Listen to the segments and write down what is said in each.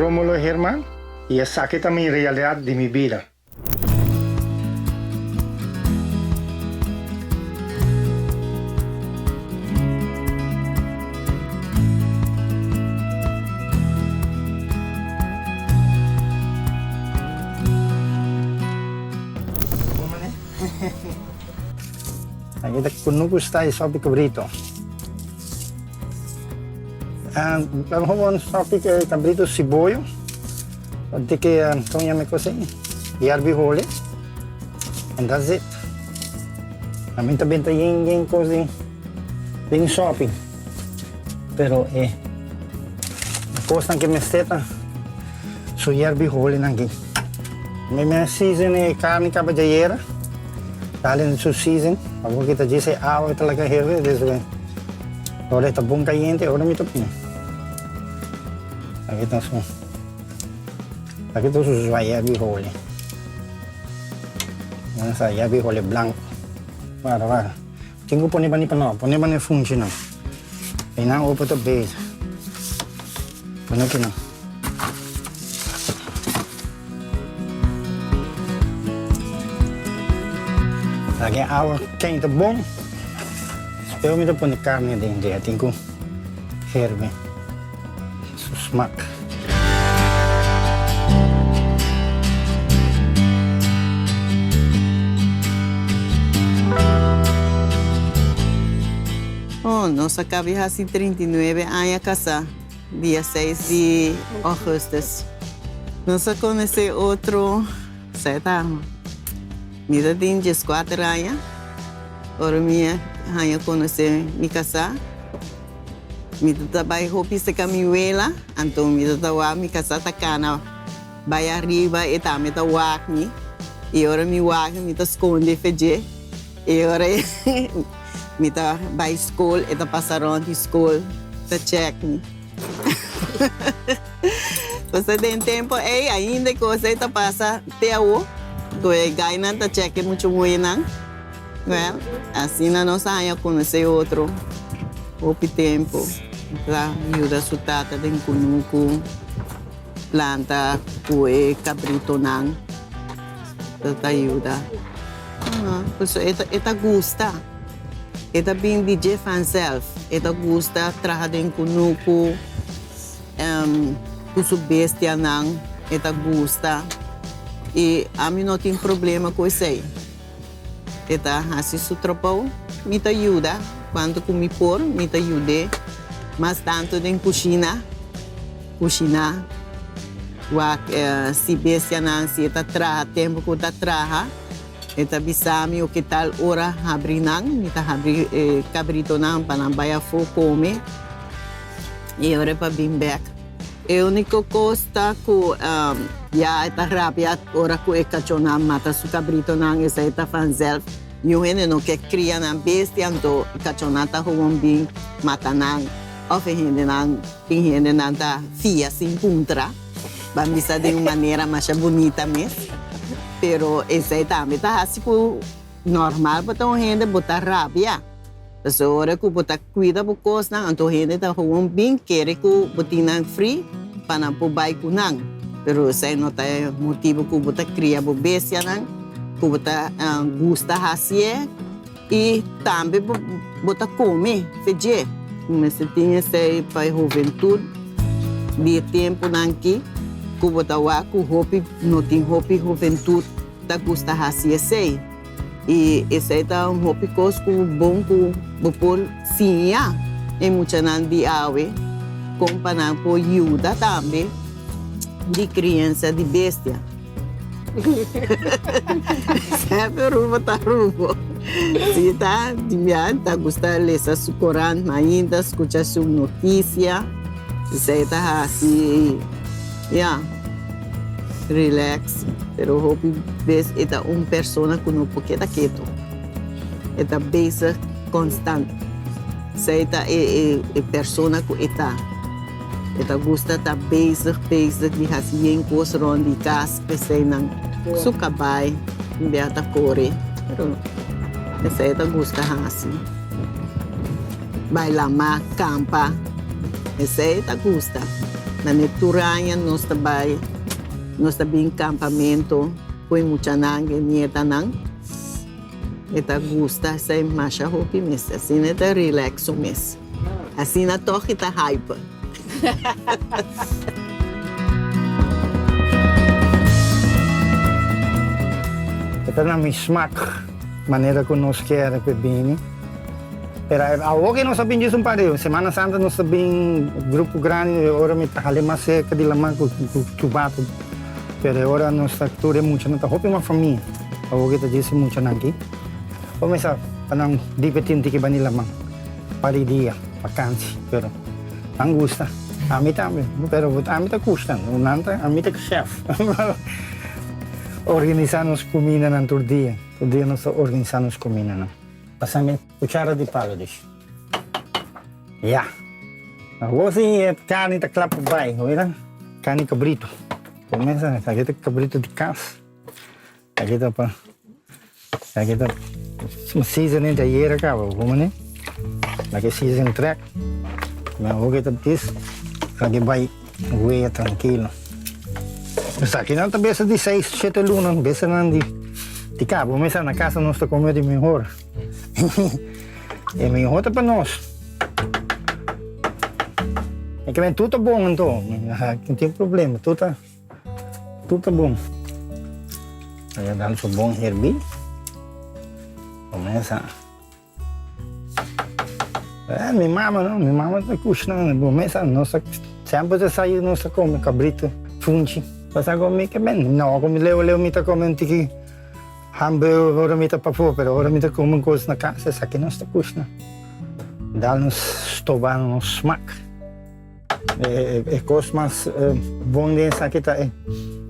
Rómulo Germán y esa es mi realidad de mi vida. Kita kuno stay sabi cabrito. Vamos gewoon sabi cabrito siboyo. Pwede que tonya me cosin. Yarbi hole. And that's it. Namin tabenta yung cosin. Yung shopping. Pero postan que me seta. So yarbi hole nangi. May season carne caballera. Dahil sa season, pag kita dito sa away talaga heavy, dito ora ito buong kayente, ora mito po. Nakita sa yabi hole. Yan sa yabi hole blanco. Para. Tingko po ni ba ni function. Ay na upo to base. Ano kina? Lagi awal quente bom. Spero mi pone carne dentro, tengo herbe. Su smack. Oh, nós acabamos assim 39 anos casar, dia 6 de agosto. Nós conhecemos outro 7 anos. Minha tem 14 anos. Ora minha rainha conhece me casar. Me trabalho roupa se caminhuela, então me trabalho me casar tá cana. Vai arriba e tá me tá wak e ora me wak me tá esconde feje. E ora me tá vai escola e tá passaram de escola tá check me. Você tem tempo ainda que você tá passa até o Kaya gainan ta check muito muinan. Well, assim na nossa área conhecer outro. Pouco tempo. Para ajudar a tata de kunuku. Planta, kue, cabrito nang. Ita ajuda. Pues ita gusta. Ita bem DJ fanself. Ita gusta trabalhar de kunuku. Kusu bestia nang. Ita gusta. E a mim não tem problema com isso aí. Então, assim, se o tropão me ajuda. Quando comi por, me ajuda. Mas tanto em cozinha. Se bestia não, se está traha, tempo que está traha. Então, bisami o que tal hora abrir não. Me está abrir cabrito não, para não vai a fogo comer. E hora para bem back. A única coisa que já está rápida, ora que o cachorro mata o cabrito não, essa está fanself. E o gente não quer criar na bestia, então o cachorro está bem mata não. Ou tem gente não está fia assim contra, vamos dizer de uma maneira mais bonita mesmo. Pero essa também está assim normal para a gente botar rápida. Mas ora que botar cuida por coisa, então a gente está bem querer que botar free para não poder cuidar. Pero saya não tem motivo que você cria bestia não, que você gosta fazer e também você come, fazer. Mas se tinha sei para juventude, de tempo não que você vai com roupa, não tem roupa juventude, tá gosta fazer sei. E esse é um roupa que bom que você sim e muita não de ave, comparando com ajuda também. De criança, de bestia. Sempre rubo, tá rubo. Se tá de minha, tá gostando de ler o Corão, ainda escutar sua notícia. Se tá assim, relax. Pero hope ves esta persona que não pode estar quieto. Esta base constante. Se esta persona que está ita gusta ta basic de hasien coisa onde casa que sei não sucabai beata core pero essa ita gusta assim vai lá campa essa ita gusta Na Neturanha, nós também em campamento, foi muita nangue, nieta nang. Eta gusta sem macha hopi mes, assim eta relaxo mes. Assim na torre tá hype. Ito na may smack, maneira que nós queremos beber. Pero hoje nós sabemos disso um pareo. Semana Santa nós sabemos grupo grande, agora me tá ali mais cerca de lamar com tubato. Pero agora nós tá tudo muito, não tá hopi uma família. Hoje tá disse muito aqui. Começa panang dipetin tiki bani lamang. Pari dia, vakantie. Pero ang gusta. Ami também. Pero ami tá custa. Nanta ami tá chef. Organizamos comida na todo dia. Todo dia nós organizamos comida na. Passamos cuchara de palo dish. Ja. Hoje é carne tá clap vai, olha? Carne cabrito. Começa, aqui tá cabrito de casa. Aqui tá para aqui tá season de ayer cá, vamos né? Aqui season track. Mas hoje tá this. Aqui vai voe tranquilo. Mas aqui não tá besta de 6, 7 lunas, besta não de cá, vamos na casa nós tá comendo melhor. É melhor para nós. É que tudo bom então, não tem problema, tudo bom. Aí dá um bom herbi. Começa. Minha mama tá custando, começa nossa sempre já saiu nossa come cabrito, fungi. Mas agora me que bem, não, como leu me tá comendo que hambúrguer, agora me tá papo, pero agora me tá comendo coisa na casa, isso aqui não está custando. Dá-nos estovar no smack. É coisa mais bom dessa aqui tá.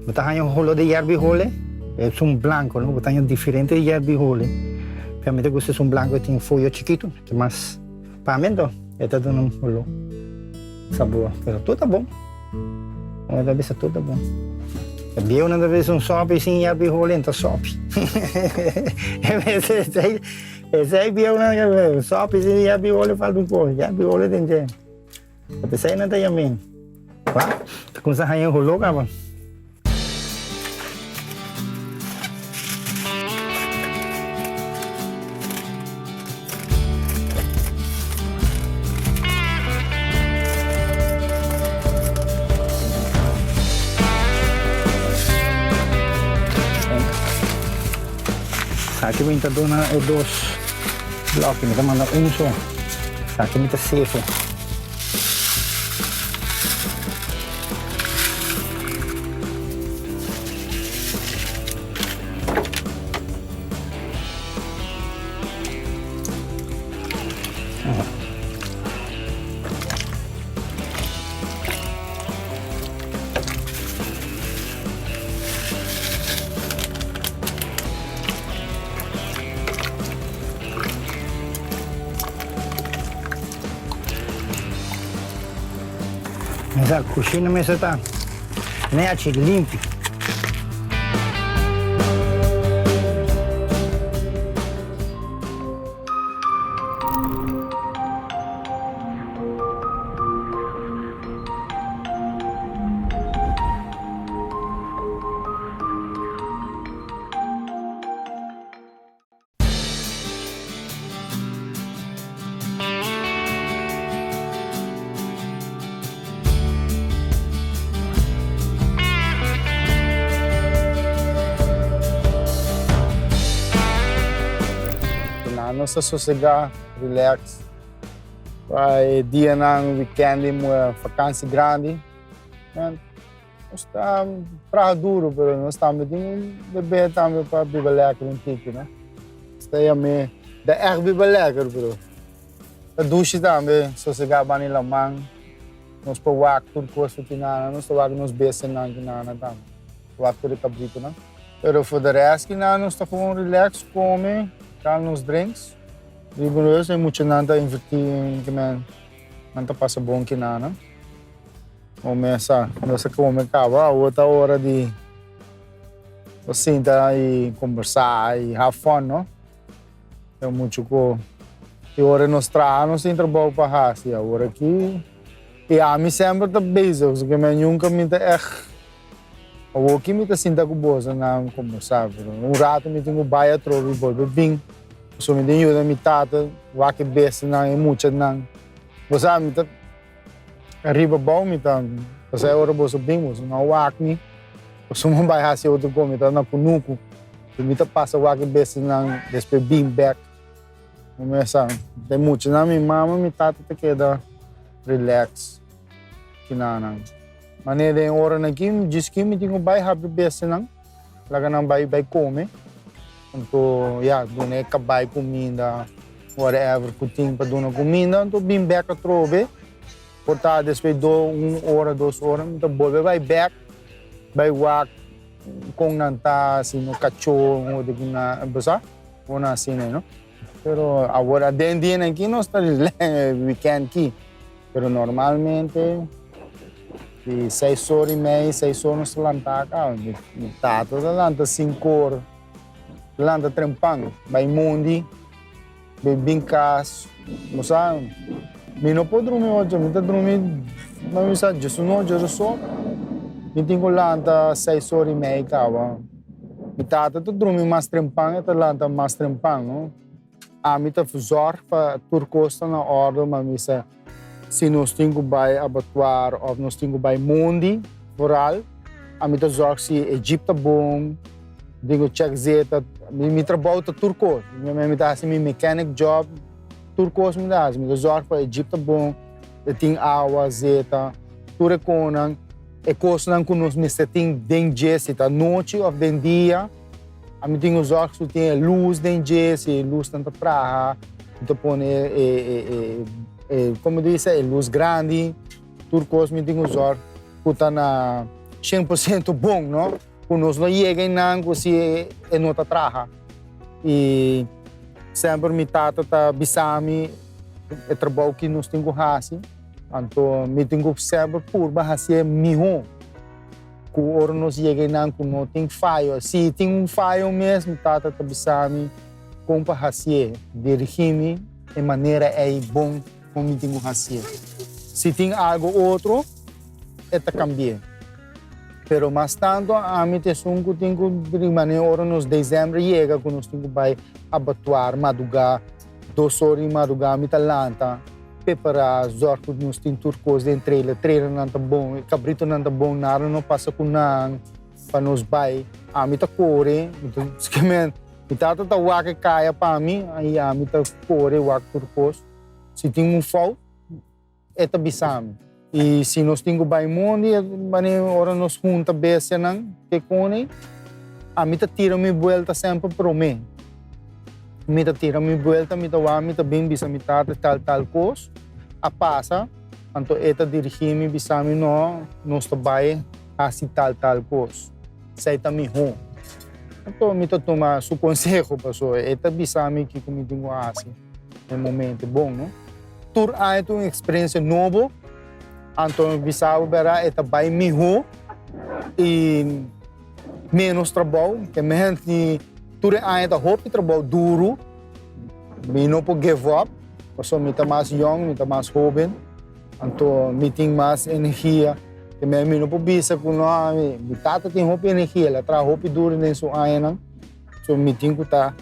Botar aí rolo de yerbi role, é um branco, não? Botar aí diferente de yerbi role. Para mim, eu gosto de branco que tem folha chiquito, que mais pamento, é tudo num rolo. Sabor, pero tudo bom. Uma vez tudo bom. Bia na vez sope assim yerbi role, então sope. Esse aí bia na sope assim yerbi role faz pouco, yerbi role tem que. Tapi saya nanti yang main. Pak, kung saan yung hulog apa? Sa akin minta doon na dos block, minta mana unso. Sa akin minta safe. Mas a cozinha mesmo está nem a limpa. Nossa sossegar, relax. Vai dia ng weekend uma vacância grande. Nós está para duro, pero nós estamos de beber também para beber lekker um tipo, né? Está aí a me da beber lekker, bro. A douche também, sossegar bani lamang. Nós para wak tudo coisa tinana, nós wak nos besen nang tinana também. Wak tudo cabrito, né? Pero for the rest que nós está com relax, come, dá nos drinks. Rigoroso, é muito nada invertir que nada passa bom que nada. Começa, nossa come acaba, outra hora de sentar e conversar e have fun, não? É muito co. E hora nós traz, nós tem trabalho para fazer, a hora aqui E a mim sempre tá bezig, porque eu nunca me tá o que me tá sinta com boa não conversar, rato me tenho baia trovi bolbe bem, so me tenho da mitata, o que besta não é muito não, você me tá arriba bom me tá, você ora boa bem, você não o acne, você não vai fazer outro como tá na kunuku, me tá passa o que besta não, depois bem back, começa, tem muito não minha mama me tá queda relax, que não. Maneira em hora aqui, diz que me tenho vai rápido besta não, laga não vai comer, então dona é acabar comida, whatever que tem para dona comida, então bem back a trove, portar depois 1 hora, 2 horas, então volve vai back, vai walk com nanta assim no cachorro ou de que na basa, ou na assim não, pero agora dentro aqui nós está weekend aqui, pero normalmente de 6 horas e meia, 6 horas nós lança cá, tá toda lança 5 horas, lança trempang, vai mundi, vai brincar, moça, me não pode dormir hoje, me tá dormir, mas me sabe, Jesus não, Jesus só, me tenho lança 6 horas e meia cá, me tá tu dormir mais trempang, tá lança mais trempang, não? A me tá zorg para turcosta na ordem, mas me sabe se nós temos vai abattoir ou nós temos vai mundi, vooral, a mim zorg se Egipto bom, digo check zeta, me trabalho ta turcos, me dá assim mechanic job, turcos me dá zorg para Egipto bom, tem água zeta, tudo conan, e coisa não conosco me tem dengue se tá noite ou den dia, a mim tenho zorg se tem luz dengue se luz tanta praia, então põe como disse, luz grande, turcos me tenho usar, puta na 100% bom, não? Quando nós não chegamos não, se é nota traja. E sempre me tata tá bisami, é trabalho que nós temos que fazer, então me tenho sempre por fazer melhor. Quando nós chegamos não, quando não tem falha, se tem falha mesmo, tata tá bisami, como fazer, dirigir-me de maneira é bom. Como tenho fazer. Se tem algo outro, é cambiar. Pero mais tanto, a mim tem que tenho de maneira nos dezembro chega quando nós temos vai abattoir, madrugar, 2 horas de madrugar, me talanta, preparar, zorgo nos tem turcos de trailer não tá bom, cabrito não tá bom, nada não passa com nada, para nos vai, a mim tá corre, basicamente, me tá waka caia para mim, aí a mim tá corre, waka turcos. Se tem fall, é tabisam. E se nós temos bem mundo, ora nós junta besta não, que cone, a mim tá tira me volta sempre para mim. Me tá tira me volta, me tá wa, me tá bem bisa me tá tal coisa, a passa, então eta dirigir me bisa me não, nós tá bem assim tal coisa. Sai também ruim. Então me tá tomar seu conselho, pessoal, eta bisa me que como tenho assim. É um momento bom, não? Tur aí uma experiência nova, então bisau berá é bem melhor e menos trabalho, que mente tur aí roupa trabalho duro, me não pode give up, porque me tá mais young, me tá mais jovem, então me tem mais energia, que me não pode bisa com nós, me tata tem roupa energia, ela traz roupa duro nesse aí não, so me tem que tá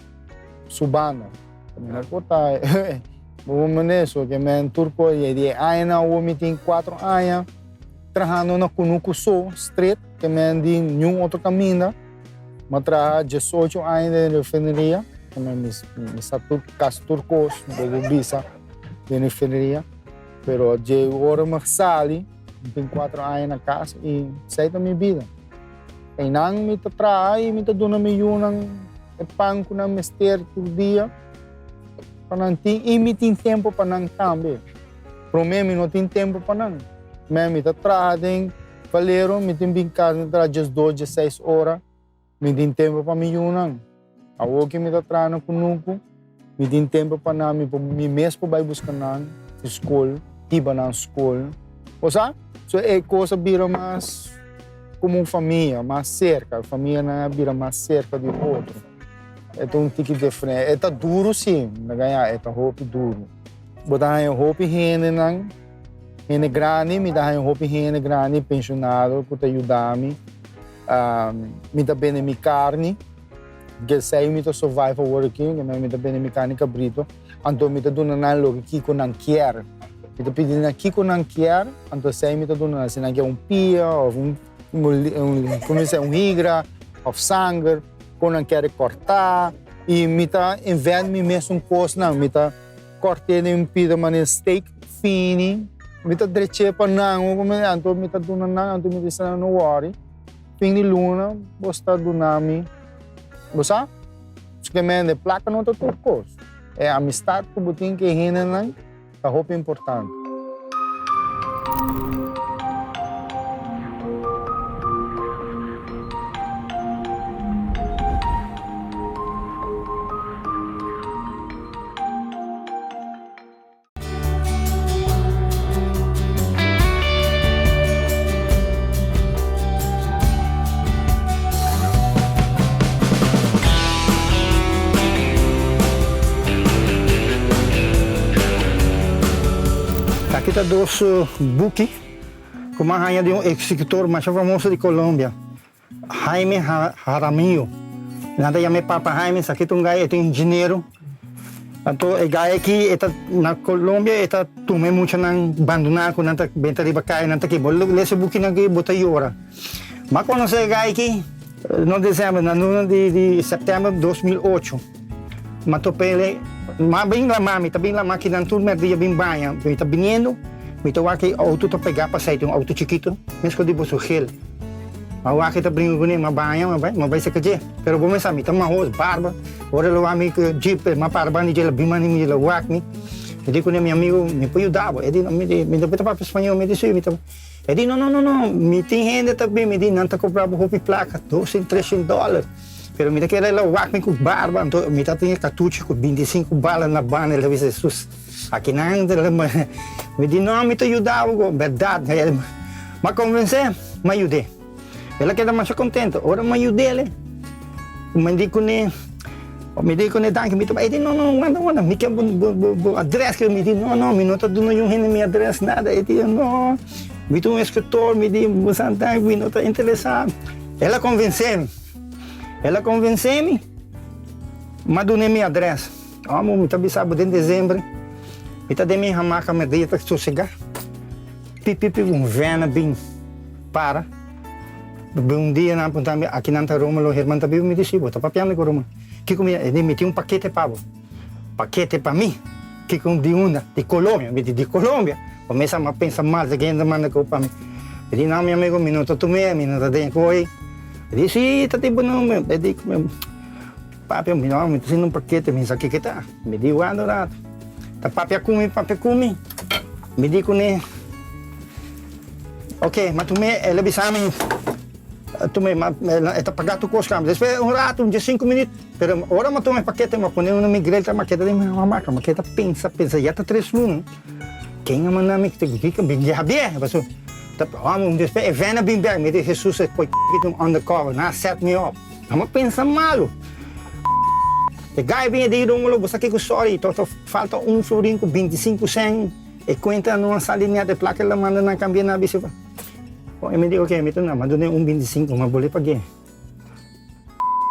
subando. Não pode que men turco e de aina o me tem 4 anos trabalhando na Kunuku Sul Street que men de nenhum outro caminho mas trabalha 18 anos de refineria que men me sabe cas turcos de visa de refineria pero de hora mais sali tem 4 anos na casa e sai da minha vida e não me trabalha e me tá dando me pão com na mister por dia para e me tem tempo para não também. Para mim não tem tempo para não. Me tá trazendo, faleram, me tem bem casa, me traz 2, 16 horas, me tem tempo para me não. A que me tá trazendo conosco, me tem tempo para não, me mesmo vai buscar na escola, iba na escola. Ou seja, é coisa vira mais como uma família, mais cerca, a família vira mais cerca do outro. É um tique diferente. É duro sim, não ganhar, é roupa duro. Botar roupa rende não, Gente grande, me dá um roupa gente grande, pensionado, que ajuda-me. Me dá bem minha carne. Que sei me dá survival working, me dá bem minha carne cabrito. Então me dá dando nada que eu não quero. Me dá pedindo aqui que eu não quero. Então sei me dá dando se não quer pia ou como se higra ou sangue, que eu não quero cortar. E me dá invento me mesmo coisa não, me dá cortei um pida maneira steak fini. Me dá direito para não, como então me dá dando nada, então me diz não worry. Fim de luna, você do nome. Você? Basicamente, placa não está tudo coisa. É a amistade que você tem que render, é roupa importante. Aqui está dois buques, com uma rainha de um executor mais famoso de Colômbia, Jaime Jaramillo. Nada chama Papa Jaime, aqui tem um gajo, é um engenheiro. Então, o gajo aqui na Colômbia está tomando muito não abandonar, quando está bem arriba cai, não está aqui. Esse buque aqui bota hora. Mas quando você gajo aqui, no dezembro, de setembro de 2008, mas topei ele. Mas bem lá, mami, tá bem lá, máquina tudo merda bem banha, me tá vindo, me tá aqui auto tá pegar para sair um auto chiquito, mesmo que depois o gel. Mas o aqui tá brincando com ele, mas banha, mas vai ser que je, pero bom mesmo, me tá marros, barba, ora lo ami que jeep, mas barba ni je bem mani me lo wak me. Eu digo com meu amigo, me pode ajudar, ele me dá para espanhol, me disse, me tá. Ele não, me tem renda também, me diz, não tá comprando roupa placa, $200, $300. Pero me quer ela wak me com barba, então me tá tem cartucho com 25 balas na banda, ele disse, Jesus, aqui não anda, me diz, não, me tá ajudando, verdade, mas convencer, me ajudei. Ela queda mais contente, ora me ajudei ele, me diz com ele, danke, me tá, ele diz, não, me quer adresse, que me diz, não, me não tá dando nenhum minha adresse, nada, ele diz, não, me tem um escritor, me diz, você não está interessado. Ela convenceu-me, mas deu minha adresse. Amor, me também sabe, em dezembro, me tá de minha hamaca, me dei para sossegar. Pipi, vena bem para. Um dia, aqui na Roma, o irmão também me disse, tá papiando com Roma. Que comia? Ele me tinha um paquete para mim, que com de Colômbia, me disse, de Colômbia. Começa a pensar mal, se alguém manda para mim. Ele disse, não, meu amigo, me não tá tomando, me não tá dando coisa. Ele disse, está tipo não, meu. Ele disse, papi, me está fazendo um paquete, me disse, aqui que está. Me disse, adorado. Tá papi come. Me disse, né? Ok, mas tu me, ele avisava-me, tu me, está pagando o custo, depois rato, de 5 minutos. Pero agora eu tomei paquete, mas quando eu não me grelha, a maqueta de minha marca, a maqueta pensa, já está 3 lunas. Quem a mandar-me que fica bem, já bem, pessoal. Depois, Evena Bimberg, me disse, Jesus, foi undercover, não set me up. Mas pensa malo. O gajo vinha de Rômulo, você aqui com sorry, falta um florim com 25 cent, e conta numa salinha de placa, ela manda na cambia na bicicleta. Eu me disse, ok, me dá, mas dou 1,25, mas vou ler para quê?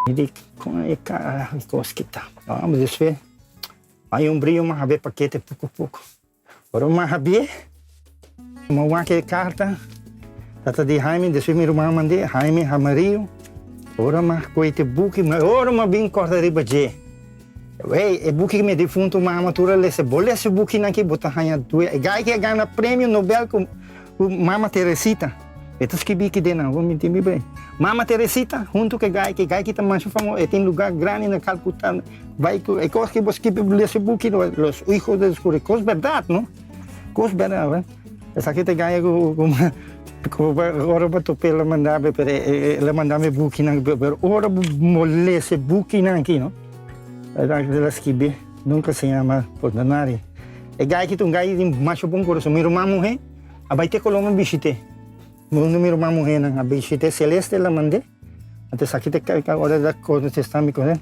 Me disse, como é cara, que coisa que tá. Vamos descer. Aí brilho, mas rabê paquete, pouco. Agora uma rabê. Uma carta, tata de Jaime, depois meu irmão mandei, Jaime Amarillo, ora uma coite buque, ora uma bem corta riba de. É buque que me defunto uma amatura lesse, bolesse buque aqui, botar ranha do, é gai que ganha prêmio Nobel com Mama Teresita. Etas que bique de não, vou me entender bem. Mama Teresita, junto com gai que tá mais famoso, tem lugar grande na Calcutá, vai que é coisa que você que bolesse buque, os hijos dos curicos, verdade, não? Coisa verdade, né? Essa aqui tem ganha agora para ela mandava buque não, agora molesse buque não aqui, não? Ela esquibe, nunca se chama ordinário. É ganha que tem ganha de macho bom coração, meu irmão morrer, vai ter Colômbia visite. Meu irmão morrer não, a visite celeste ela mandei, até essa aqui tem agora da coisa testâmico, né?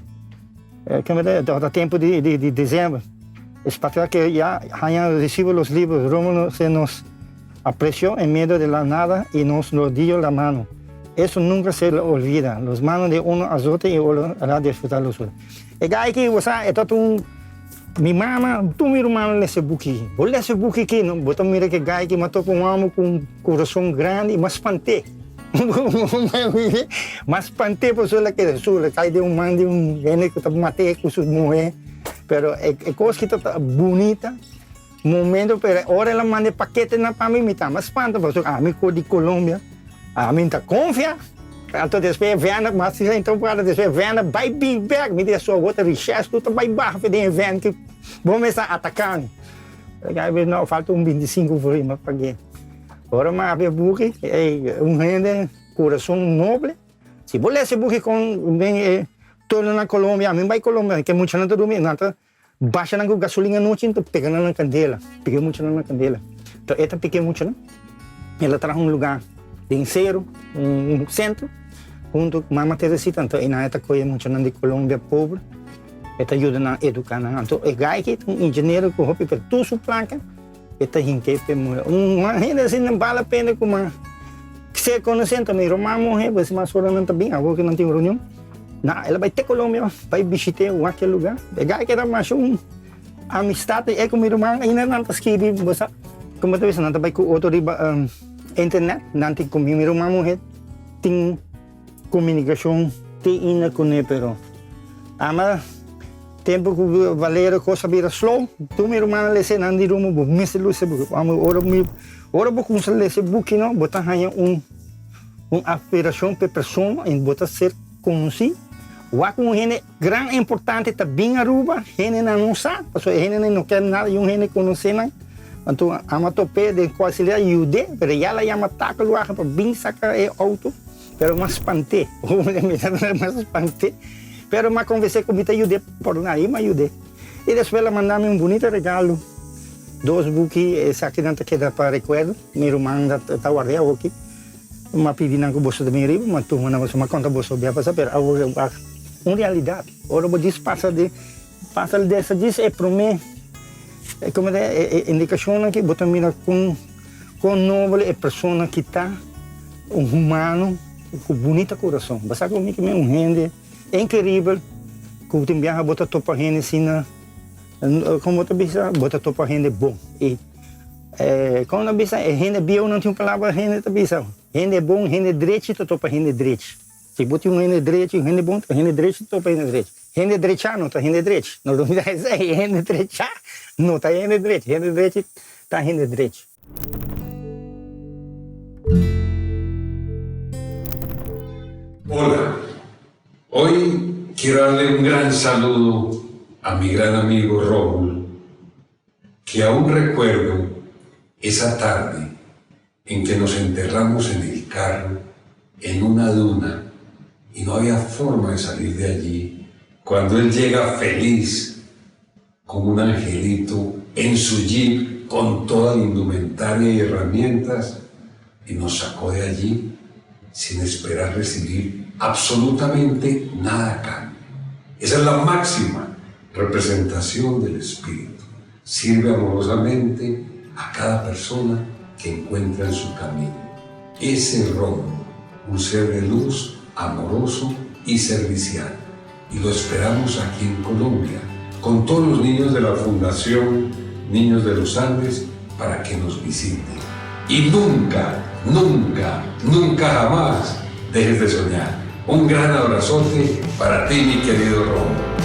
Que me dá tempo de dezembro. Espero que já recebo os livros, Rômulo se nos apreció en medio de la nada y nos lo dio la mano. Eso nunca se le olvida. Las manos de uno azote y uno hará disfrutar los otros. E gai que você é todo mi mama, tu mi rumano nesse buki. Vou nesse buki aqui, não botou mira que gai que matou com um amo com coração grande, mas pante. Mas pante por sua que sua cai de mande gente que tá matei com sua mulher. Pero é coisa que tá bonita. Momento, pero ora ela manda paquete na para mim, tá mas espanta, porque a mim de Colômbia. A mim tá confia. Então depois venda, mas então para depois venda, vai bem back, me dê sua outra riqueza, tudo vai baixo, tem venda que vamos começar a atacar. Aí não falta 25 por aí, mas paguei. Agora mas a buque é gente coração nobre. Se você esse buque com bem todo na Colômbia, a mim vai Colômbia, que muito não dorme, nada baixa na gasolina noite, então pega na candela, peguei muito na candela. Então esta peguei muito, né? Ela traz lugar de cero, centro, junto com Mama Teresita. Então, e na esta coisa muito de Colômbia pobre, esta ajuda na educar. Então, é gai que engenheiro que hopi para tu sua placa, esta gente que uma gente assim não vale a pena como ser conhecendo também. Romano morrer, mas mais fora não está bem, agora que não tem reunião. Não, ela vai ter Colômbia, vai visitar aquele lugar. É gai que era mais amistade, é como irmão, ainda não está escrito, você, como tu disse, não está vai com outro internet, nanti kung yung irong mamuhit, ting komunikasyon, ting ina ko ne, pero ama, tempo ko valero ko sabira slow, tu mi rumana lese, nandi rumo, bu, miselo se bu, ora bu kung sa lese buki, no, bota hanya aspiração pe persona, em bota ser conhecido, wak um hene, gran importante, ta bem aruba, hene na não sabe, porque hene não quer nada, yung hene conhecer, não. Então, a matopé de quase lhe ajude, pero ela ia matar o lugar para bem sacar o auto, pero mais pante, mais pante, pero mais conversei com muita ajude por lá, e me ajude. E depois ela mandou-me bonito regalo, 2 buquês, essa aqui não queda para recuerdo, meu irmão está guardado aqui, uma pedida com bolsa de minha riba, uma turma na uma conta bolsa de passar, pero agora uma realidade, agora vou dizer passa dessa diz é para mim. Como é indicação que botar mira com nobre é pessoa que está humano com bonita coração. Basta comigo que é gente incrível que tem viaja botar topa gente assim como botar bisa botar topa gente bom e quando bisa é gente bio não tem palavra gente tá bisa gente bom gente direito topa gente direito. Se botar gente direito gente bom gente direito topa gente direito. Gente direita não tá gente direito. Não duvida isso aí gente direita. No, está gente derecha, está gente derecha. Hola, hoy quiero darle un gran saludo a mi gran amigo Rómulo, que aún recuerdo esa tarde en que nos enterramos en el carro, en una duna, y no había forma de salir de allí, cuando él llega feliz, como un angelito, en su jeep, con toda la indumentaria y herramientas, y nos sacó de allí sin esperar recibir absolutamente nada a cambio. Esa es la máxima representación del Espíritu. Sirve amorosamente a cada persona que encuentra en su camino. Ese Rómulo, un ser de luz, amoroso y servicial. Y lo esperamos aquí en Colombia, con todos los niños de la Fundación Niños de los Andes, para que nos visiten. Y nunca, nunca, nunca jamás dejes de soñar. Un gran abrazote para ti, mi querido Rómulo.